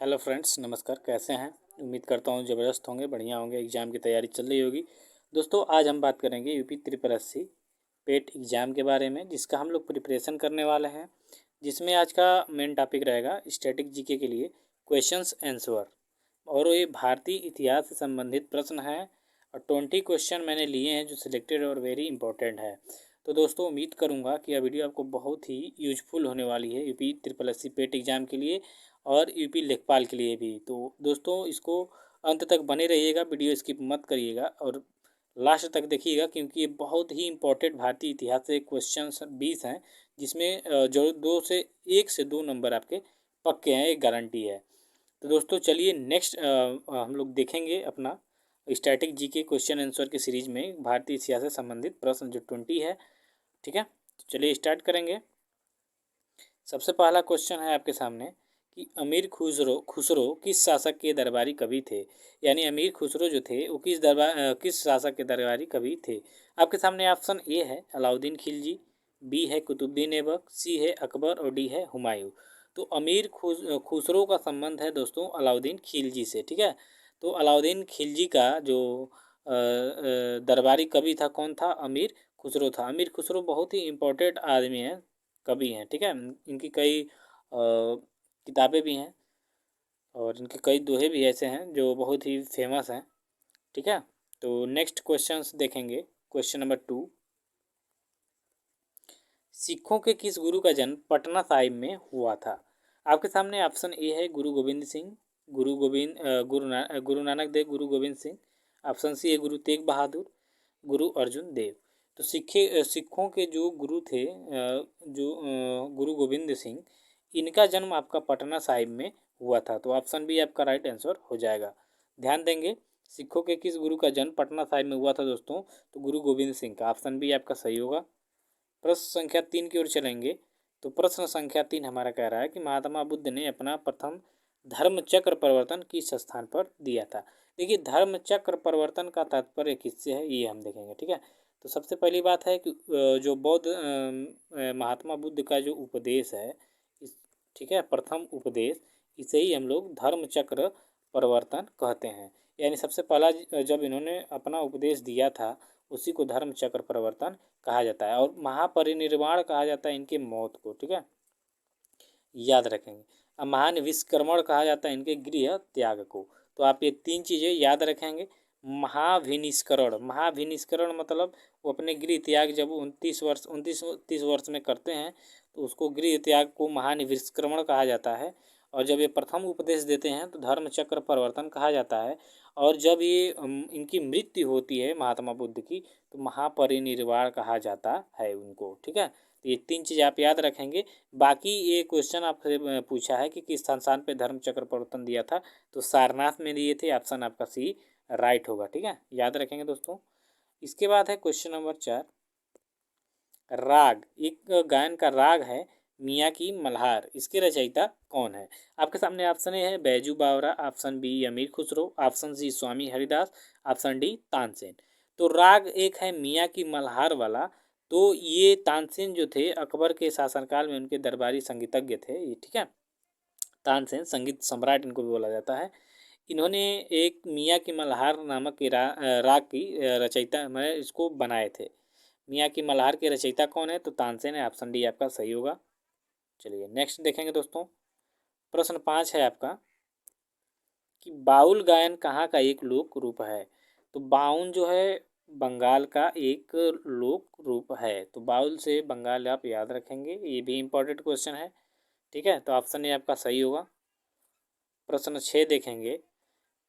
Hello friends, नमस्कार। कैसे हैं? उम्मीद करता हूँ ज़बरदस्त होंगे, बढ़िया होंगे। एग्ज़ाम की तैयारी चल रही होगी। दोस्तों, आज हम बात करेंगे यूपी ट्रिपल एस सी पेट एग्ज़ाम के बारे में, जिसका हम लोग प्रिपरेशन करने वाले हैं। जिसमें आज का मेन टॉपिक रहेगा स्टैटिक जीके के लिए क्वेश्चंस आंसर। और ये भारतीय इतिहास से संबंधित प्रश्न हैं और 20 क्वेश्चन मैंने लिए हैं जो सिलेक्टेड और वेरी इंपॉर्टेंट है। तो दोस्तों, उम्मीद करूँगा कि यह वीडियो आपको बहुत ही यूजफुल होने वाली है यूपी ट्रिपल एस सी पेट एग्ज़ाम के लिए और यूपी लेखपाल के लिए भी। तो दोस्तों, इसको अंत तक बने रहिएगा, वीडियो स्किप मत करिएगा और लास्ट तक देखिएगा, क्योंकि ये बहुत ही इंपॉर्टेंट भारतीय इतिहास से क्वेश्चन 20 हैं, जिसमें जो 1 से 2 नंबर आपके पक्के हैं, एक गारंटी है। तो दोस्तों, चलिए नेक्स्ट हम लोग देखेंगे अपना स्टैटिक जीके क्वेश्चन आंसर की सीरीज में भारतीय इतिहास से संबंधित प्रश्न जो 20 है। ठीक है, तो चलिए स्टार्ट करेंगे। सबसे पहला क्वेश्चन है आपके सामने कि अमीर खुसरो खुसरो किस शासक के दरबारी कवि थे। यानी अमीर खुसरो जो थे वो किस शासक के दरबारी कवि थे। आपके सामने ऑप्शन ए है अलाउद्दीन खिलजी, बी है कुतुबुद्दीन ऐबक, सी है अकबर और डी है हुमायूं। तो अमीर खुसरो का संबंध है दोस्तों अलाउद्दीन खिलजी से। ठीक है, तो अलाउद्दीन खिलजी का जो दरबारी कवि था कौन था? अमीर खुसरो था। अमीर खुसरो बहुत ही इम्पोर्टेंट आदमी हैं, कवि हैं। ठीक है, इनकी कई किताबें भी हैं और इनके कई दोहे भी ऐसे हैं जो बहुत ही फेमस हैं। ठीक है, तो नेक्स्ट क्वेश्चंस देखेंगे। क्वेश्चन नंबर 2, सिखों के किस गुरु का जन्म पटना साहिब में हुआ था? आपके सामने ऑप्शन ए है गुरु गोविंद सिंह, गुरु नानक देव, गुरु गोविंद सिंह। ऑप्शन सी है गुरु तेग बहादुर, गुरु अर्जुन देव। तो सिखों के जो गुरु थे गुरु गोविंद सिंह, इनका जन्म आपका पटना साहिब में हुआ था। तो ऑप्शन बी आपका राइट आंसर हो जाएगा। ध्यान देंगे, सिखों के किस गुरु का जन्म पटना साहिब में हुआ था दोस्तों? तो गुरु गोविंद सिंह का। ऑप्शन बी आपका सही होगा। प्रश्न संख्या 3 की ओर चलेंगे। तो प्रश्न संख्या 3 हमारा कह रहा है कि महात्मा बुद्ध ने अपना प्रथम धर्म चक्र परिवर्तन किस स्थान पर दिया था। देखिए, धर्म चक्र परिवर्तन का तात्पर्य किससे है ये हम देखेंगे। ठीक है, तो सबसे पहली बात है कि जो बौद्ध महात्मा बुद्ध का जो उपदेश है, ठीक है, प्रथम उपदेश, इसे ही हम लोग धर्म चक्र परिवर्तन कहते हैं। यानी सबसे पहला जब इन्होंने अपना उपदेश दिया था उसी को धर्म चक्र परिवर्तन कहा जाता है। और महापरिनिर्वाण कहा जाता है इनके मौत को। ठीक है, याद रखेंगे। अब महान विश्वकर्मण कहा जाता है इनके गृह त्याग को। तो आप ये 3 चीज़ें याद रखेंगे। महाभिनिष्करण मतलब वो अपने गृह त्याग जब 29 वर्ष में करते हैं तो उसको गृह त्याग को महान विश्वकर्मण कहा जाता है। और जब ये प्रथम उपदेश देते हैं तो धर्म चक्र परिवर्तन कहा जाता है। और जब ये इनकी मृत्यु होती है महात्मा बुद्ध की, तो महापरिनिर्वाण कहा जाता है उनको। ठीक है, तो ये 3 चीज़ आप याद रखेंगे। बाकी ये क्वेश्चन आपसे पूछा है कि किस स्थान पे धर्म चक्र परिवर्तन दिया था, तो सारनाथ में दिए थे। ऑप्शन आपका सी राइट होगा। ठीक है, याद रखेंगे दोस्तों। इसके बाद है क्वेश्चन नंबर 4, राग। एक गायन का राग है मियाँ की मल्हार, इसके रचयिता कौन है? आपके सामने ऑप्शन ए है बैजू बावरा, ऑप्शन बी अमीर खुसरो, ऑप्शन सी स्वामी हरिदास, ऑप्शन डी तानसेन। तो राग एक है मियाँ की मल्हार वाला। तो ये तानसेन जो थे अकबर के शासनकाल में उनके दरबारी संगीतज्ञ थे ये। ठीक है, तानसेन संगीत सम्राट इनको भी बोला जाता है। इन्होंने एक मियाँ की मल्हार नामक की राग की रचयिता मैं इसको बनाए थे। मियाँ की मल्हार के रचयिता कौन है? तो तानसेन है। ऑप्शन डी आपका सही होगा। चलिए नेक्स्ट देखेंगे दोस्तों। प्रश्न 5 है आपका कि बाउल गायन कहाँ का एक लोक रूप है? तो बाउल जो है बंगाल का एक लोक रूप है। तो बाउल से बंगाल आप याद रखेंगे, ये भी इम्पोर्टेंट क्वेश्चन है। ठीक है, तो ऑप्शन ए आपका सही होगा। प्रश्न 6 देखेंगे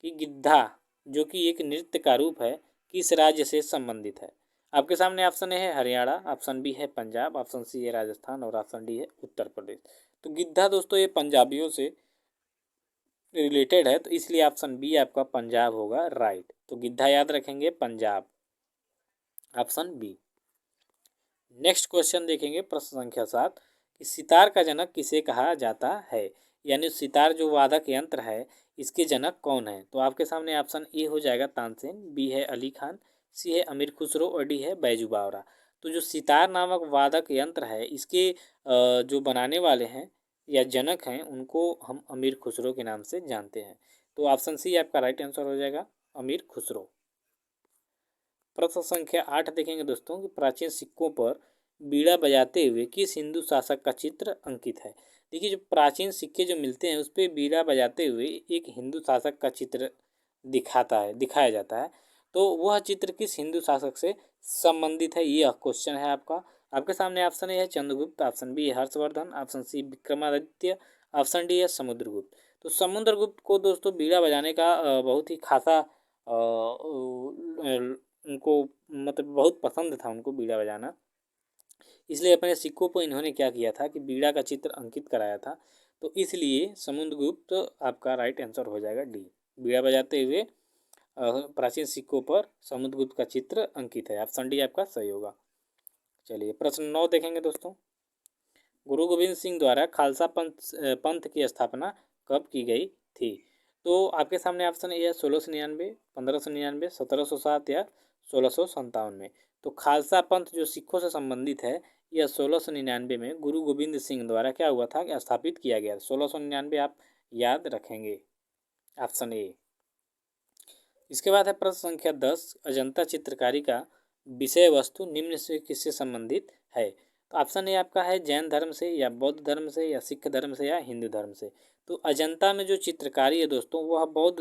कि गिद्धा जो कि एक नृत्य का रूप है किस राज्य से संबंधित है? आपके सामने ऑप्शन ए है हरियाणा, ऑप्शन बी है पंजाब, ऑप्शन सी है राजस्थान और ऑप्शन डी है उत्तर प्रदेश। तो गिद्धा दोस्तों ये पंजाबियों से रिलेटेड है, तो इसलिए ऑप्शन बी आपका पंजाब होगा राइट। तो गिद्धा याद रखेंगे Punjab, option B. Next question देखेंगे प्रश्न संख्या 7 कि सितार का जनक किसे कहा जाता है? यानी सितार जो वादक यंत्र है इसके जनक कौन है? तो आपके सामने ऑप्शन ए हो जाएगा तानसेन, बी है अली खान, सी है अमीर खुसरो और डी है बैजू बावरा। तो जो सितार नामक वादक यंत्र है इसके जो बनाने वाले हैं या जनक हैं उनको हम अमीर खुसरो के नाम से जानते हैं। तो ऑप्शन सी आपका राइट आंसर हो जाएगा, अमीर खुसरो। प्रश्न संख्या 8 देखेंगे दोस्तों कि प्राचीन सिक्कों पर बीड़ा बजाते हुए किस हिंदू शासक का चित्र अंकित है। देखिए जो प्राचीन सिक्के जो मिलते हैं उस पर बीड़ा बजाते हुए एक हिंदू शासक का चित्र दिखाया जाता है। तो वह चित्र किस हिंदू शासक से संबंधित है, यह क्वेश्चन है आपका। आपके सामने ऑप्शन ए है चंद्रगुप्त, ऑप्शन बी है Harshavardhana, option C Vikramaditya, option D है समुद्रगुप्त। तो समुद्रगुप्त को दोस्तों बीड़ा बजाने का बहुत ही खासा उनको मतलब बहुत पसंद था उनको बीड़ा बजाना, इसलिए अपने सिक्कों पर इन्होंने क्या किया था कि बीड़ा का चित्र अंकित कराया था। तो इसलिए समुद्रगुप्त आपका राइट आंसर हो जाएगा डी। बीड़ा बजाते हुए प्राचीन सिक्कों पर समुद्रगुप्त का चित्र अंकित है, ऑप्शन डी आपका सही होगा। चलिए प्रश्न 9 देखेंगे दोस्तों। गुरु गोविंद सिंह द्वारा खालसा पंथ की स्थापना कब की गई थी। तो आपके सामने ऑप्शन ए है 1699, 1599, 1707 या 1657 में। तो खालसा पंथ जो सिखों से संबंधित है यह 1699 में गुरु गोविंद सिंह द्वारा क्या हुआ था, स्थापित किया गया। 1699 आप याद रखेंगे, ऑप्शन ए। इसके बाद है प्रश्न संख्या 10, अजंता चित्रकारी का विषय वस्तु निम्न से किससे संबंधित है। तो ऑप्शन ए आपका है जैन धर्म से या बौद्ध धर्म से या सिख धर्म से या हिंदू धर्म से। तो अजंता में जो चित्रकारी है दोस्तों वह बौद्ध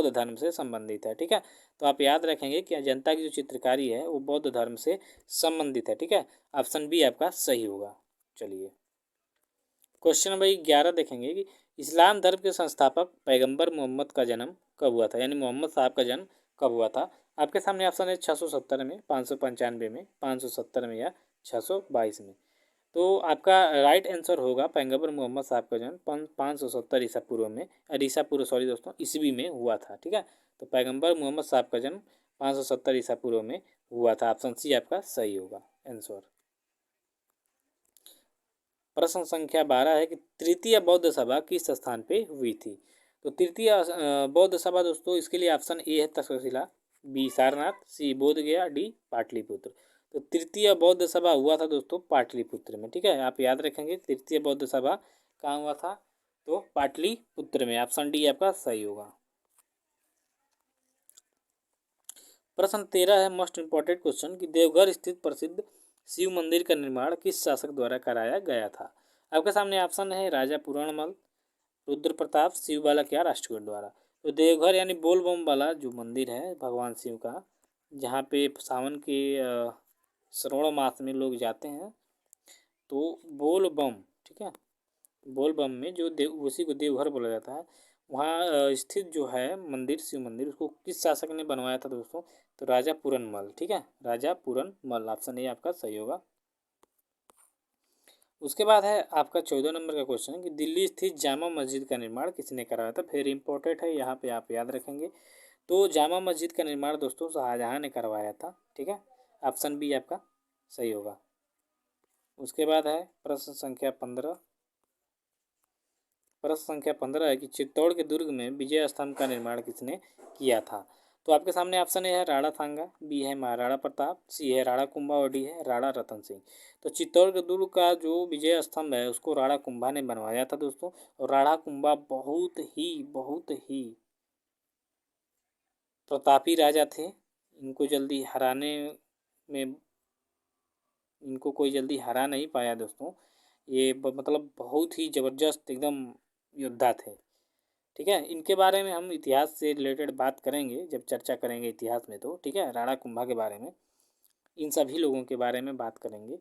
धर्म से संबंधित है, ठीक है। तो आप याद रखेंगे कि अजंता की जो चित्रकारी है वो बौद्ध धर्म से संबंधित है, ठीक है। ऑप्शन बी आपका सही होगा। चलिए क्वेश्चन नंबर 11 देखेंगे कि इस्लाम धर्म के संस्थापक पैगंबर मोहम्मद का जन्म कब हुआ था, यानी मोहम्मद साहब का जन्म कब हुआ था। आपके सामने ऑप्शन है 670 में, 595 में, 570 में या 622 में। तो आपका राइट आंसर होगा पैगंबर मोहम्मद साहब का जन्म 570 ईसा पूर्व में, ईसा पूर्व सॉरी दोस्तों ईस्वी में हुआ था, ठीक है। तो पैगंबर मोहम्मद साहब का जन्म 570 ईसा पूर्व में हुआ था, ऑप्शन सी आपका सही होगा आंसर। प्रश्न संख्या 12 है कि तृतीय बौद्ध सभा किस स्थान पे हुई थी। तो तृतीय बौद्ध सभा दोस्तों इसके लिए ऑप्शन ए है तक्षशिला, बी सारनाथ, सी बोध गया, डी पाटलिपुत्र। तो तृतीय बौद्ध सभा हुआ था दोस्तों पाटलिपुत्र में, ठीक है। आप याद रखेंगे तृतीय बौद्ध सभा कहाँ हुआ था, तो पाटलिपुत्र में, ऑप्शन डी आपका सही होगा। प्रश्न 13 है मोस्ट इंपॉर्टेंट क्वेश्चन कि देवघर स्थित प्रसिद्ध शिव मंदिर का निर्माण किस शासक द्वारा कराया गया था। आपके सामने ऑप्शन है राजा पूरणमल, रुद्र प्रताप, शिव बालक या राष्ट्रकूट द्वारा। तो देवघर यानी बोल बम वाला जो मंदिर है भगवान शिव का, जहाँ पे सावन के श्रावण मास में लोग जाते हैं, तो बोल बम, ठीक है, बोल बम में जो उसी को देवघर बोला जाता है, वहाँ स्थित जो है मंदिर शिव मंदिर उसको किस शासक ने बनवाया था दोस्तों, तो राजा पूरनमल, ठीक है, राजा पूरनमल, ऑप्शन ए आपका सही होगा। उसके बाद है आपका 14 नंबर का क्वेश्चन कि दिल्ली स्थित जामा मस्जिद का निर्माण किसने कराया था। फिर इम्पोर्टेंट है, यहाँ पे आप याद रखेंगे। तो जामा मस्जिद का निर्माण दोस्तों शाहजहाँ ने करवाया था, ठीक है, ऑप्शन बी आपका सही होगा। उसके बाद है प्रश्न संख्या 15। प्रश्न संख्या 15 है कि चित्तौड़ के दुर्ग में विजय स्तंभ का निर्माण किसने किया था। तो आपके सामने ऑप्शन ए है राणा सांगा, बी है महाराणा प्रताप, सी है राणा कुंभा और डी है राणा रतन सिंह। तो चित्तौड़ के दुर्ग का जो विजय स्तंभ है उसको राणा कुंभा ने बनवाया था दोस्तों। और राणा कुंभा बहुत ही प्रतापी राजा थे। इनको जल्दी हराने में इनको कोई जल्दी हरा नहीं पाया दोस्तों। ये मतलब बहुत ही ज़बरदस्त एकदम योद्धा थे, ठीक है। इनके बारे में हम इतिहास से रिलेटेड बात करेंगे जब चर्चा करेंगे इतिहास में, तो ठीक है, राणा कुंभा के बारे में, इन सभी लोगों के बारे में बात करेंगे।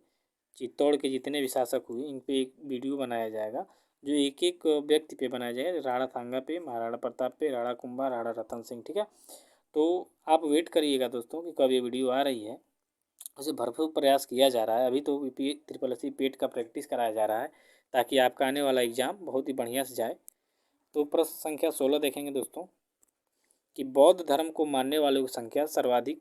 चित्तौड़ के जितने भी शासक हुए इन पे एक वीडियो बनाया जाएगा, जो एक एक व्यक्ति पे बनाया जाएगा, राणा सांगा पे, महाराणा प्रताप पे, राणा कुंभा, राणा रतन सिंह, ठीक है। तो आप वेट करिएगा दोस्तों कि कब ये वीडियो आ रही है। उसे भरपूर प्रयास किया जा रहा है। अभी तो SSC पेट का प्रैक्टिस कराया जा रहा है ताकि आपका आने वाला एग्ज़ाम बहुत ही बढ़िया से जाए। तो प्रश्न संख्या 16 देखेंगे दोस्तों कि बौद्ध धर्म को मानने वालों की संख्या सर्वाधिक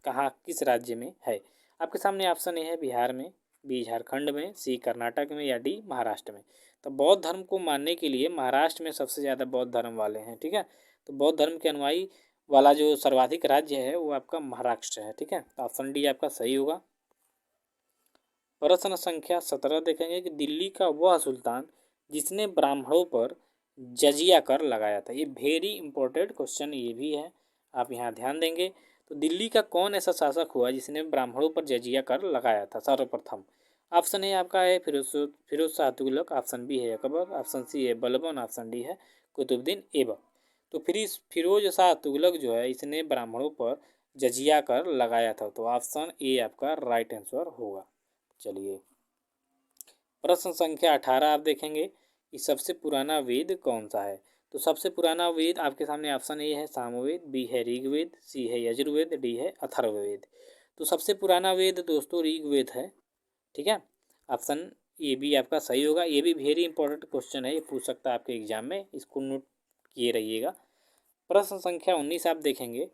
कहाँ किस राज्य में है। आपके सामने ऑप्शन ए है बिहार में, बी झारखंड में, सी कर्नाटक में या डी महाराष्ट्र में। तो बौद्ध धर्म को मानने के लिए महाराष्ट्र में सबसे ज़्यादा बौद्ध धर्म वाले हैं, ठीक है। तो बौद्ध धर्म के अनुयायी वाला जो सर्वाधिक राज्य है वो आपका महाराष्ट्र है, ठीक है। तो ऑप्शन डी आपका सही होगा। प्रश्न संख्या 17 देखेंगे कि दिल्ली का वह सुल्तान जिसने ब्राह्मणों पर जजिया कर लगाया था। ये वेरी इंपॉर्टेंट क्वेश्चन ये भी है, आप यहाँ ध्यान देंगे। तो दिल्ली का कौन ऐसा शासक हुआ जिसने ब्राह्मणों पर जजिया कर लगाया था सर्वप्रथम? ऑप्शन ए आपका है फिरोज शाह तुगलक, ऑप्शन बी है अकबर, ऑप्शन सी है बलबन, ऑप्शन डी है कुतुबुद्दीन ऐबक। तो फिर इस फिरोज शाह तुगलक जो है इसने ब्राह्मणों पर जजिया कर लगाया था, तो ऑप्शन ए आपका राइट आंसर होगा। चलिए प्रश्न संख्या 18 आप देखेंगे कि सबसे पुराना वेद कौन सा है। तो सबसे पुराना वेद आपके सामने ऑप्शन ए है सामवेद, बी है ऋग्वेद, सी है यजुर्वेद, डी है अथर्ववेद। तो सबसे पुराना वेद दोस्तों ऋग्वेद है, ठीक है। ऑप्शन ए भी आपका सही होगा। ये भी वेरी इंपॉर्टेंट क्वेश्चन है, ये पूछ सकता है आपके एग्जाम में, इसको नोट किए रहिएगा। प्रश्न संख्या 19 आप देखेंगे,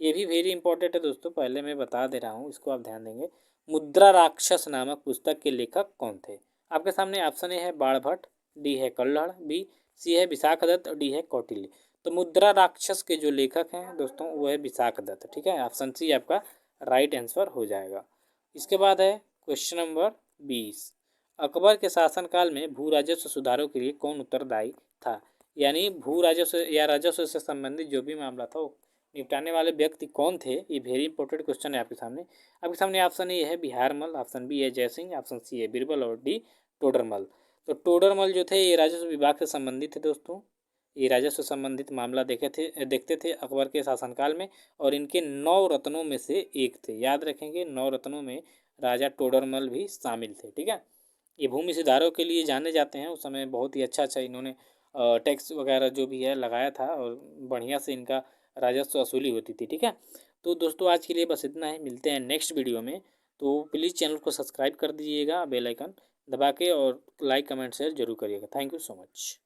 ये भी वेरी इंपॉर्टेंट है दोस्तों, पहले मैं बता दे रहा हूँ, इसको आप ध्यान देंगे। मुद्रा राक्षस नामक पुस्तक के लेखक कौन थे? आपके सामने ऑप्शन ए है बाणभट्ट, डी है कल्हड़, बी सी है विशाखदत्त, डी है कौटिल्य। तो मुद्रा राक्षस के जो लेखक हैं दोस्तों वो है विशाखदत्त, ठीक है। ऑप्शन सी आपका राइट आंसर हो जाएगा। इसके बाद है क्वेश्चन नंबर 20, अकबर के शासनकाल में भू राजस्व सुधारों के लिए कौन उत्तरदायी था? यानी भू राजस्व या राजस्व से संबंधित जो भी मामला था वो निपटाने वाले व्यक्ति कौन थे, ये वेरी इंपॉर्टेंट क्वेश्चन है आपके सामने ऑप्शन ए है बिहारमल, ऑप्शन बी है जयसिंह, ऑप्शन सी है बीरबल और डी टोडरमल। तो टोडरमल जो थे ये राजस्व विभाग से संबंधित थे दोस्तों, ये राजस्व संबंधित मामला देखते थे अकबर के शासनकाल में, और इनके 9 रत्नों में से एक थे। याद रखेंगे 9 रत्नों में राजा टोडरमल भी शामिल थे, ठीक है। ये भूमि सुधारों के लिए जाने जाते हैं, उस समय बहुत ही अच्छा इन्होंने टैक्स वगैरह जो भी है लगाया था, और बढ़िया से इनका राजस्व वसूली होती थी, ठीक है। तो दोस्तों आज के लिए बस इतना है, मिलते हैं नेक्स्ट वीडियो में। तो प्लीज़ चैनल को सब्सक्राइब कर दीजिएगा बेल आइकन दबा के, और लाइक कमेंट शेयर जरूर करिएगा। Thank you so much.